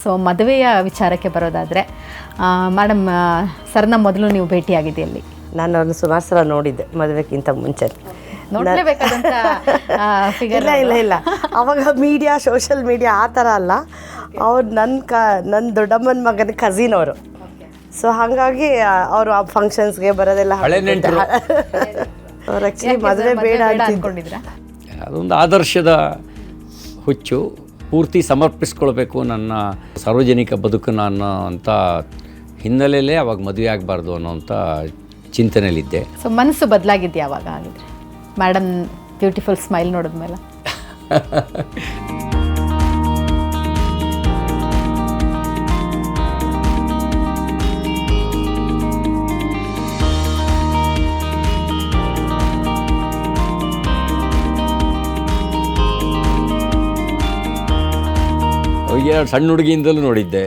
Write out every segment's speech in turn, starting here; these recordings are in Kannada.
ಸೊ ಮದುವೆಯ ವಿಚಾರಕ್ಕೆ ಬರೋದಾದರೆ ಮೇಡಮ್ ಸರ್ನ ಮೊದಲು ನೀವು ಭೇಟಿಯಾಗಿದ್ದೀಯಲ್ಲಿ? ನಾನು ಅವ್ರನ್ನ ಸುಮಾರು ಸಲ ನೋಡಿದ್ದೆ ಮದುವೆಗಿಂತ ಮುಂಚೆ. ನೋಡಲೇಬೇಕಾದಂಥ ಫಿಗರ್? ಇಲ್ಲ ಅವಾಗ ಮೀಡಿಯಾ, ಸೋಷಿಯಲ್ ಮೀಡಿಯಾ ಆ ಥರ ಅಲ್ಲ. ಅವ್ರು ನನ್ನ ದೊಡ್ಡಮ್ಮನ ಮಗನ ಕಸಿನ್ ಅವರು. ಸೊ ಹಾಗಾಗಿ ಅವರು ಆ ಫಂಕ್ಷನ್ಸ್ಗೆ ಬರೋದೆಲ್ಲ ಅವ್ರು ಆ್ಯಕ್ಚುಲಿ ಮದುವೆ ಬೇಡ ಅಂದ್ಕೊಂಡಿದ್ರಾ? ಅದೊಂದು ಆದರ್ಶದ ಹುಚ್ಚು, ಪೂರ್ತಿ ಸಮರ್ಪಿಸ್ಕೊಳ್ಬೇಕು ನನ್ನ ಸಾರ್ವಜನಿಕ ಬದುಕನ್ನು ಅನ್ನೋಂಥ ಹಿನ್ನೆಲೆಯಲ್ಲೇ ಅವಾಗ ಮದುವೆ ಆಗಬಾರ್ದು ಅನ್ನೋಂಥ ಚಿಂತನೆಯಲ್ಲಿದ್ದೆ. ಸೊ ಮನಸ್ಸು ಬದಲಾಗಿದ್ದು ಯಾವಾಗ ಆಗಿದ್ರೆ ಮೇಡಮ್ ಬ್ಯೂಟಿಫುಲ್ ಸ್ಮೈಲ್ ನೋಡಿದ್ಮೇಲೆ? ಎರಡು ಸಣ್ಣ ಹುಡುಗಿಯಿಂದಲೂ ನೋಡಿದ್ದೆ.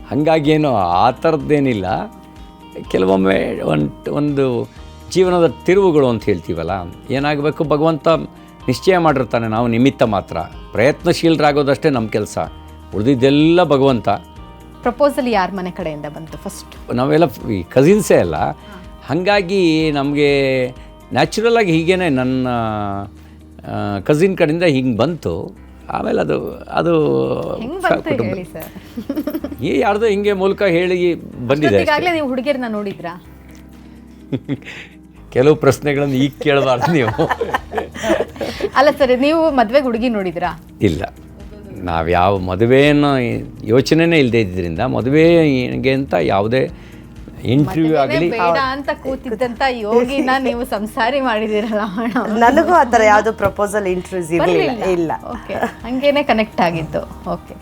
ಹಾಗಾಗಿ ಏನೋ ಆ ಥರದ್ದೇನಿಲ್ಲ. ಕೆಲವೊಮ್ಮೆ ಒಂದು ಜೀವನದ ತಿರುವುಗಳು ಅಂತ ಹೇಳ್ತೀವಲ್ಲ, ಏನಾಗಬೇಕು ಭಗವಂತ ನಿಶ್ಚಯ ಮಾಡಿರ್ತಾನೆ, ನಾವು ನಿಮಿತ್ತ ಮಾತ್ರ. ಪ್ರಯತ್ನಶೀಲರಾಗೋದಷ್ಟೇ ನಮ್ಮ ಕೆಲಸ, ಉಳಿದಿದ್ದೆಲ್ಲ ಭಗವಂತ. ಪ್ರಪೋಸಲ್ ಯಾರ ಮನೆ ಕಡೆಯಿಂದ ಬಂತು ಫಸ್ಟ್? ನಾವೆಲ್ಲ ಈ ಕಸಿನ್ಸೇ ಅಲ್ಲ, ಹಾಗಾಗಿ ನಮಗೆ ನ್ಯಾಚುರಲಾಗಿ ಹೀಗೇ ನನ್ನ ಕಸಿನ್ ಕಡೆಯಿಂದ ಹಿಂಗೆ ಬಂತು. ಆಮೇಲೆ ಅದು ಯಾರ್ದೋ ಹಿಂಗೆ ಮೂಲಕ ಹೇಳಿ ಬಂದಿದೆ. ಈಗಾಗಲೇ ನೀವು ಹುಡುಗಿಯರನ್ನ ನೋಡಿದ್ರಾ? ಕೆಲವು ಪ್ರಶ್ನೆಗಳನ್ನು ಈಗ ಕೇಳಬಾರ್ದು ನೀವು. ಅಲ್ಲ ಸರ್, ನೀವು ಮದುವೆಗೆ ಹುಡುಗಿ ನೋಡಿದ್ರಾ? ಇಲ್ಲ, ನಾವು ಯಾವ ಮದುವೆಯನ್ನು ಯೋಚನೆನೇ ಇಲ್ಲದೆ ಇದ್ದರಿಂದ ಮದುವೆಗೆ ಅಂತ ಯಾವುದೇ ಇಂಟರ್ವ್ಯೂ ಆಗಲಿ ಬೇಡ ಅಂತ ಕೂತಿದ್ದಂತ ಯೋಗಿನ ನೀವು ಸಂಸಾರಿ ಮಾಡಿದಿರಲ್ಲ ಮೇಡಮ್. ನನಗೂ ಆ ಥರ ಯಾವುದು ಪ್ರಪೋಸಲ್ ಇಂಟರ್ವ್ಯೂಸ್ ಇರಲಿಲ್ಲ. ಇಲ್ಲ, ಓಕೆ, ಹಂಗೇನೆ ಕನೆಕ್ಟ್ ಆಗಿದ್ದು. ಓಕೆ.